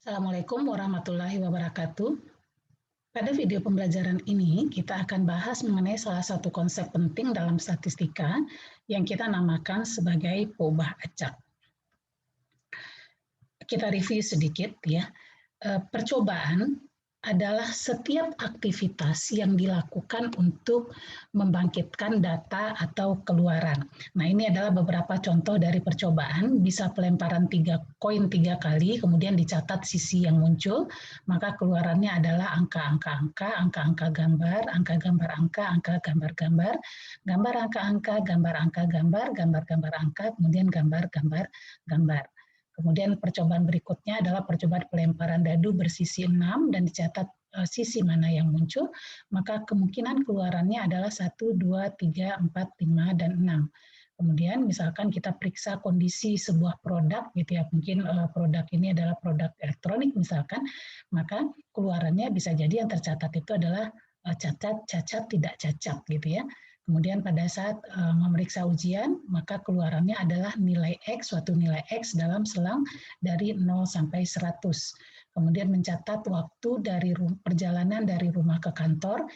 Assalamualaikum warahmatullahi wabarakatuh. Pada video pembelajaran ini, kita akan bahas mengenai salah satu konsep penting dalam statistika yang kita namakan sebagai poubah acak. Kita review sedikit ya. Percobaan adalah setiap aktivitas yang dilakukan untuk membangkitkan data atau keluaran. Nah, ini adalah beberapa contoh dari percobaan. Bisa pelemparan koin 3 kali, kemudian dicatat sisi yang muncul, maka keluarannya adalah angka-angka-angka, angka-angka gambar, angka gambar angka, angka gambar-gambar, gambar angka-angka, gambar angka gambar, gambar-gambar angka, kemudian gambar-gambar gambar. Kemudian percobaan berikutnya adalah percobaan pelemparan dadu bersisi 6 dan dicatat sisi mana yang muncul, maka kemungkinan keluarannya adalah 1, 2, 3, 4, 5, dan 6. Kemudian misalkan kita periksa kondisi sebuah produk gitu ya, mungkin produk ini adalah produk elektronik misalkan, maka keluarannya bisa jadi yang tercatat itu adalah cacat, cacat, tidak cacat gitu ya. Kemudian pada saat memeriksa ujian, maka keluarannya adalah nilai X, suatu nilai X dalam selang dari 0 sampai 100. Kemudian mencatat waktu dari perjalanan dari rumah ke kantor,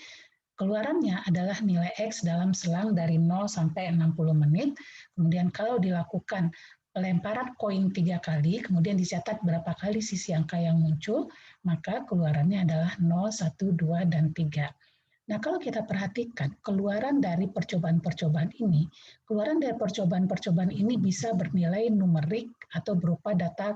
keluarannya adalah nilai X dalam selang dari 0 sampai 60 menit. Kemudian kalau dilakukan pelemparan koin 3 kali, kemudian dicatat berapa kali sisi angka yang muncul, maka keluarannya adalah 0, 1, 2, dan 3. Nah, kalau kita perhatikan keluaran dari percobaan-percobaan ini bisa bernilai numerik atau berupa data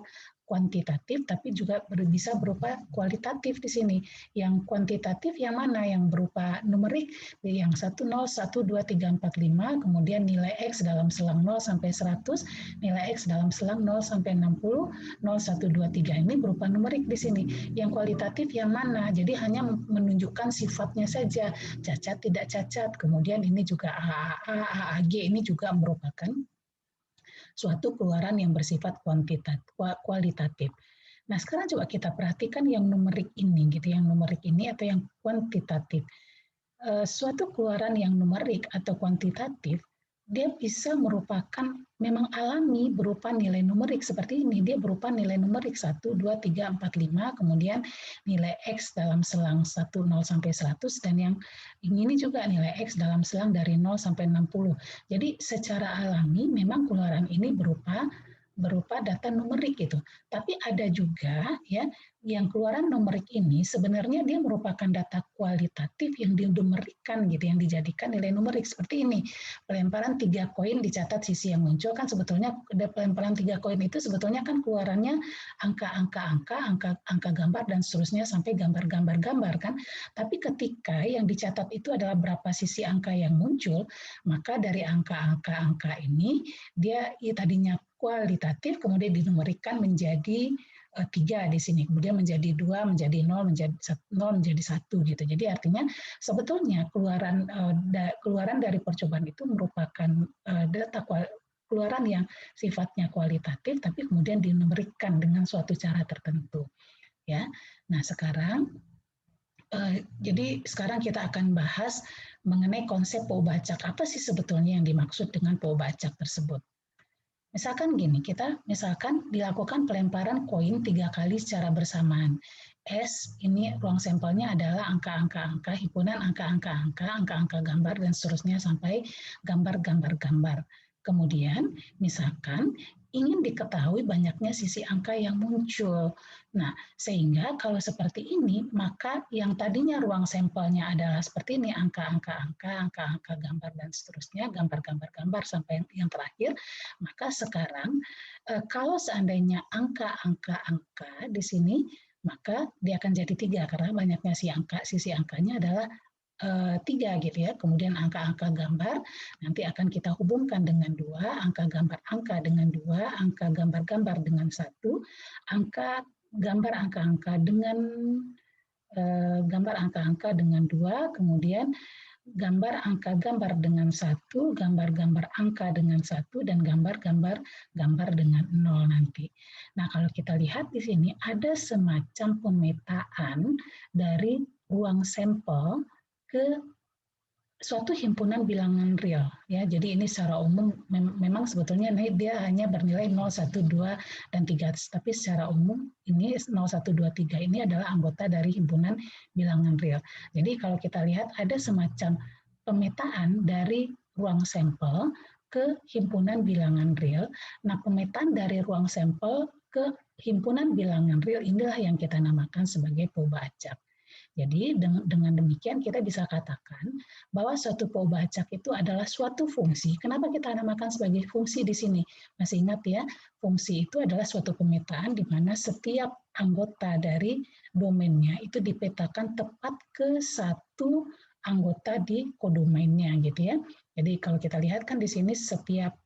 kuantitatif, tapi juga bisa berupa kualitatif di sini. Yang kuantitatif yang mana? Yang berupa numerik, yang 1, 0, 1, 2, 3, 4, 5, kemudian nilai X dalam selang 0 sampai 100, nilai X dalam selang 0 sampai 60, 0, 1, 2, 3. Ini berupa numerik di sini. Yang kualitatif yang mana? Jadi hanya menunjukkan sifatnya saja, cacat tidak cacat. Kemudian ini juga AAA, AAG ini juga merupakan suatu keluaran yang bersifat kualitatif. Nah, sekarang coba kita perhatikan yang numerik ini gitu, yang numerik ini atau yang kuantitatif. Suatu keluaran yang numerik atau kuantitatif, dia bisa merupakan memang alami berupa nilai numerik seperti ini. Dia berupa nilai numerik 1, 2, 3, 4, 5, kemudian nilai X dalam selang 1, 0 sampai 100, dan yang ini juga nilai X dalam selang dari 0 sampai 60. Jadi secara alami memang keluaran ini berupa data numerik gitu. Tapi ada juga ya yang keluaran numerik ini sebenarnya dia merupakan data kualitatif yang dinumerikan gitu, yang dijadikan nilai numerik seperti ini. Pelemparan 3 koin dicatat sisi yang muncul, kan sebetulnya pelemparan 3 koin itu sebetulnya kan keluarannya angka-angka, angka gambar dan seterusnya sampai gambar-gambar kan. Tapi ketika yang dicatat itu adalah berapa sisi angka yang muncul, maka dari angka-angka ini dia tadinya kualitatif kemudian dinumerikan menjadi 3 di sini, kemudian menjadi 2, menjadi 0, menjadi 0, menjadi 1 gitu. Jadi artinya sebetulnya keluaran dari percobaan itu merupakan data keluaran yang sifatnya kualitatif tapi kemudian dinumerikan dengan suatu cara tertentu ya. Nah, jadi sekarang kita akan bahas mengenai konsep poubah acak. Apa sih sebetulnya yang dimaksud dengan poubah acak tersebut? Misalkan gini, kita misalkan dilakukan pelemparan koin 3 kali secara bersamaan. S, ini ruang sampelnya adalah angka-angka, himpunan angka-angka gambar, dan seterusnya sampai gambar-gambar-gambar. Kemudian, misalkan ingin diketahui banyaknya sisi angka yang muncul. Nah, sehingga kalau seperti ini, maka yang tadinya ruang sampelnya adalah seperti ini, angka-angka gambar, dan seterusnya, gambar-gambar-gambar sampai yang terakhir, maka sekarang kalau seandainya angka-angka di sini, maka dia akan jadi 3 karena banyaknya sisi angkanya adalah 3 gitu ya. Kemudian angka-angka gambar nanti akan kita hubungkan dengan 2, angka gambar angka dengan 2, angka gambar-gambar dengan 1, angka gambar angka-angka dengan gambar angka-angka dengan 2, kemudian gambar angka gambar dengan 1, gambar-gambar angka dengan 1, dan gambar-gambar gambar dengan 0 nanti. Nah, kalau kita lihat di sini ada semacam pemetaan dari ruang sampel ke suatu himpunan bilangan real ya. Jadi ini secara umum memang sebetulnya dia hanya bernilai 0, 1, 2 dan 3, tapi secara umum ini 0, 1, 2, 3 ini adalah anggota dari himpunan bilangan real. Jadi kalau kita lihat ada semacam pemetaan dari ruang sampel ke himpunan bilangan real. Nah, pemetaan dari ruang sampel ke himpunan bilangan real inilah yang kita namakan sebagai poba acak. Jadi dengan demikian kita bisa katakan bahwa suatu poba acak itu adalah suatu fungsi. Kenapa kita namakan sebagai fungsi di sini? Masih ingat ya, fungsi itu adalah suatu pemetaan di mana setiap anggota dari domainnya itu dipetakan tepat ke satu anggota di kodomainnya gitu ya. Jadi kalau kita lihat kan di sini setiap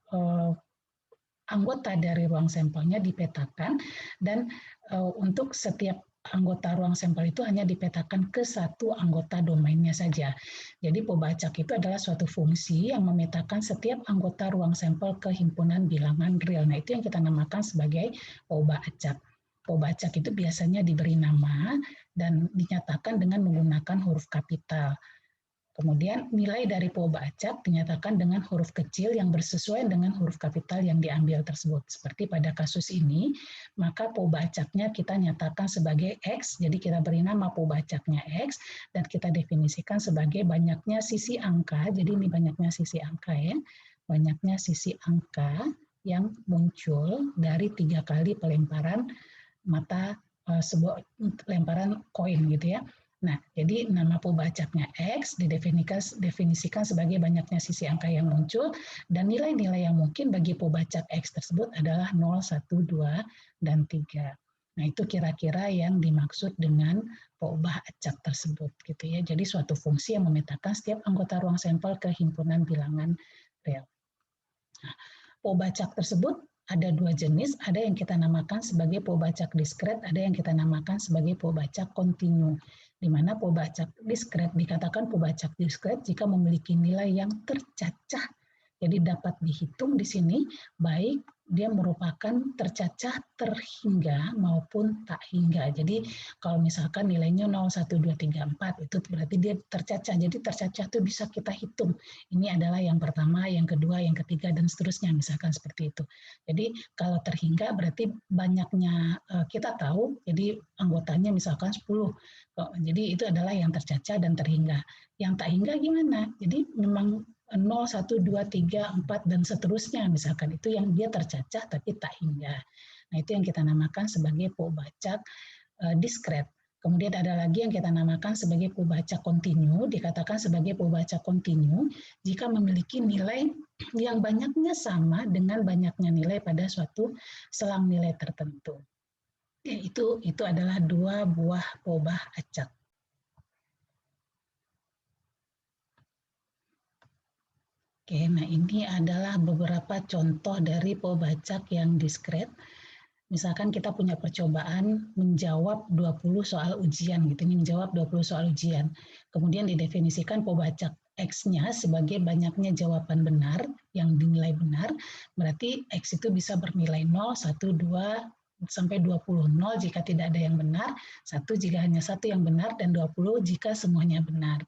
anggota dari ruang sampelnya dipetakan dan untuk setiap anggota ruang sampel itu hanya dipetakan ke satu anggota domainnya saja. Jadi poba acak itu adalah suatu fungsi yang memetakan setiap anggota ruang sampel ke himpunan bilangan real. Nah, itu yang kita namakan sebagai poba acak. Poba acak itu biasanya diberi nama dan dinyatakan dengan menggunakan huruf kapital. Kemudian nilai dari poba acak dinyatakan dengan huruf kecil yang bersesuaian dengan huruf kapital yang diambil tersebut. Seperti pada kasus ini, maka poba acaknya kita nyatakan sebagai X, jadi kita beri nama poba acaknya X, dan kita definisikan sebagai banyaknya sisi angka, jadi ini banyaknya sisi angka ya, banyaknya sisi angka yang muncul dari 3 kali pelemparan mata sebuah lemparan koin gitu ya. Nah, jadi nama poba acaknya X didefinisikan sebagai banyaknya sisi angka yang muncul dan nilai-nilai yang mungkin bagi poba acak X tersebut adalah 0, 1, 2, dan 3. Nah, itu kira-kira yang dimaksud dengan poba acak tersebut gitu ya. Jadi suatu fungsi yang memetakan setiap anggota ruang sampel ke himpunan bilangan real. Nah, poba acak tersebut ada 2 jenis, ada yang kita namakan sebagai poba acak diskret, ada yang kita namakan sebagai poba acak kontinu. Di mana poba acak diskret dikatakan poba acak diskret jika memiliki nilai yang tercacah. Jadi dapat dihitung di sini baik dia merupakan tercacah terhingga maupun tak hingga. Jadi kalau misalkan nilainya 0, 1, 2, 3, 4 itu berarti dia tercacah. Jadi tercacah itu bisa kita hitung. Ini adalah yang pertama, yang kedua, yang ketiga, dan seterusnya misalkan seperti itu. Jadi kalau terhingga berarti banyaknya kita tahu, jadi anggotanya misalkan 10. Jadi itu adalah yang tercacah dan terhingga. Yang tak hingga gimana? Jadi memang 0, 1, 2, 3, 4, dan seterusnya misalkan itu yang dia tercacah tapi tak hingga. Nah, itu yang kita namakan sebagai poba acak diskret. Kemudian ada lagi yang kita namakan sebagai poba acak kontinu, dikatakan sebagai poba acak kontinu jika memiliki nilai yang banyaknya sama dengan banyaknya nilai pada suatu selang nilai tertentu. Itu adalah 2 buah poba acak. Oke, nah ini adalah beberapa contoh dari poba acak yang diskret. Misalkan kita punya percobaan menjawab 20 soal ujian gitu, ini menjawab 20 soal ujian. Kemudian didefinisikan poba acak X-nya sebagai banyaknya jawaban benar yang dinilai benar, berarti X itu bisa bernilai 0, 1, 2, sampai 20. 0 jika tidak ada yang benar, 1 jika hanya satu yang benar, dan 20 jika semuanya benar.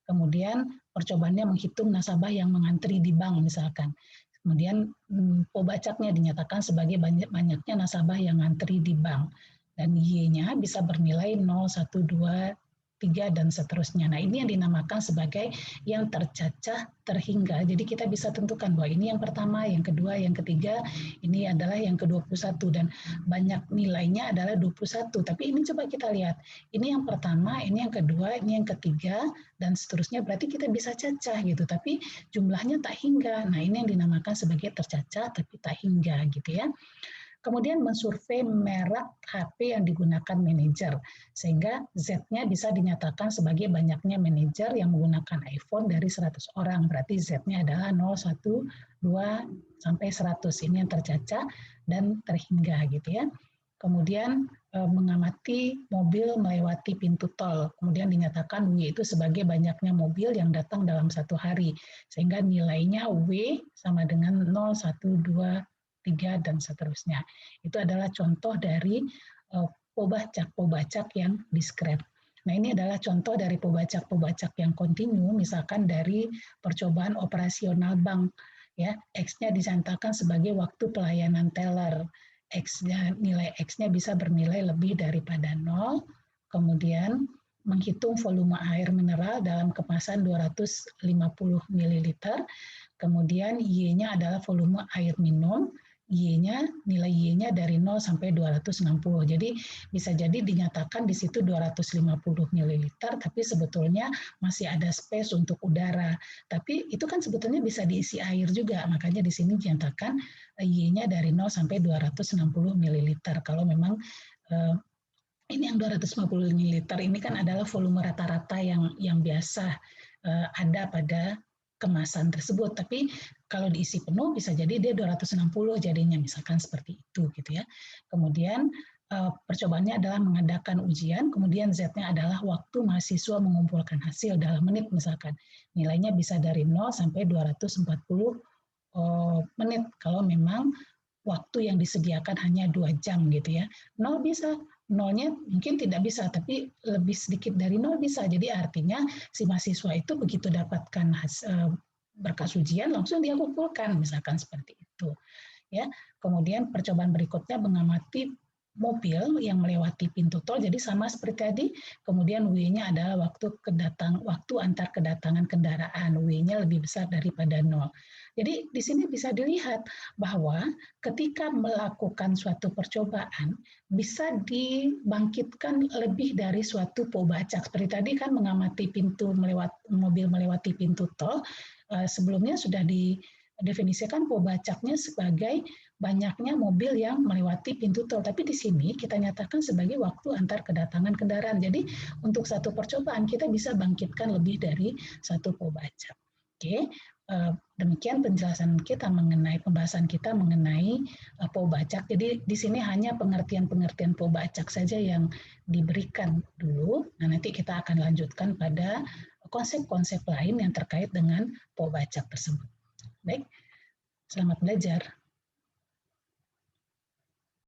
Kemudian percobaannya menghitung nasabah yang mengantri di bank misalkan. Kemudian poba acaknya dinyatakan sebagai banyaknya nasabah yang ngantri di bank. Dan Y-nya bisa bernilai 0, 1, 2, 3, dan seterusnya. Nah, ini yang dinamakan sebagai yang tercacah terhingga. Jadi kita bisa tentukan bahwa ini yang pertama, yang kedua, yang ketiga, ini adalah yang ke-21 dan banyak nilainya adalah 21. Tapi ini coba kita lihat. Ini yang pertama, ini yang kedua, ini yang ketiga, dan seterusnya. Berarti kita bisa cacah gitu. Tapi jumlahnya tak hingga. Nah, ini yang dinamakan sebagai tercacah tapi tak hingga gitu ya. Kemudian mensurvei merek HP yang digunakan manajer, sehingga Z-nya bisa dinyatakan sebagai banyaknya manajer yang menggunakan iPhone dari 100 orang. Berarti Z-nya adalah 0, 1, 2, sampai 100. Ini yang tercacah dan terhingga gitu ya. Kemudian mengamati mobil melewati pintu tol. Kemudian dinyatakan W itu sebagai banyaknya mobil yang datang dalam satu hari. Sehingga nilainya W sama dengan 0, 1, 2, 3, dan seterusnya. Itu adalah contoh dari poba acak yang diskret. Nah, ini adalah contoh dari pembacak yang kontinu, misalkan dari percobaan operasional bank. Ya, X-nya dicantumkan sebagai waktu pelayanan teller. Nilai X-nya bisa bernilai lebih daripada 0, kemudian menghitung volume air mineral dalam kemasan 250 ml, kemudian Y-nya adalah volume air minum, nilai Y-nya dari 0 sampai 260. Jadi bisa jadi dinyatakan di situ 250 ml, tapi sebetulnya masih ada space untuk udara. Tapi itu kan sebetulnya bisa diisi air juga, makanya di sini dinyatakan Y-nya dari 0 sampai 260 ml. Kalau memang ini yang 250 ml ini kan adalah volume rata-rata yang biasa ada pada kemasan tersebut, tapi kalau diisi penuh bisa jadi dia 260 jadinya, misalkan seperti itu gitu ya. Kemudian percobaannya adalah mengadakan ujian, kemudian Z-nya adalah waktu mahasiswa mengumpulkan hasil dalam menit misalkan. Nilainya bisa dari 0 sampai 240 menit kalau memang waktu yang disediakan hanya 2 jam gitu ya. 0 bisa, nolnya mungkin tidak bisa, tapi lebih sedikit dari 0 bisa. Jadi artinya si mahasiswa itu begitu dapatkan berkas ujian langsung dia kumpulkan, misalkan seperti itu. Ya, kemudian percobaan berikutnya mengamati mobil yang melewati pintu tol, jadi sama seperti tadi. Kemudian W-nya adalah waktu antar kedatangan kendaraan, W-nya lebih besar daripada 0. Jadi di sini bisa dilihat bahwa ketika melakukan suatu percobaan bisa dibangkitkan lebih dari suatu pobacak. Seperti tadi kan mengamati mobil melewati pintu tol, sebelumnya sudah didefinisikan pobacaknya sebagai banyaknya mobil yang melewati pintu tol. Tapi di sini kita nyatakan sebagai waktu antar kedatangan kendaraan. Jadi untuk satu percobaan kita bisa bangkitkan lebih dari satu pobacak. Oke, demikian penjelasan kita mengenai pembahasan kita mengenai pobacak. Jadi di sini hanya pengertian-pengertian pobacak saja yang diberikan dulu. Nah, nanti kita akan lanjutkan pada konsep-konsep lain yang terkait dengan pobacak tersebut. Baik, selamat belajar.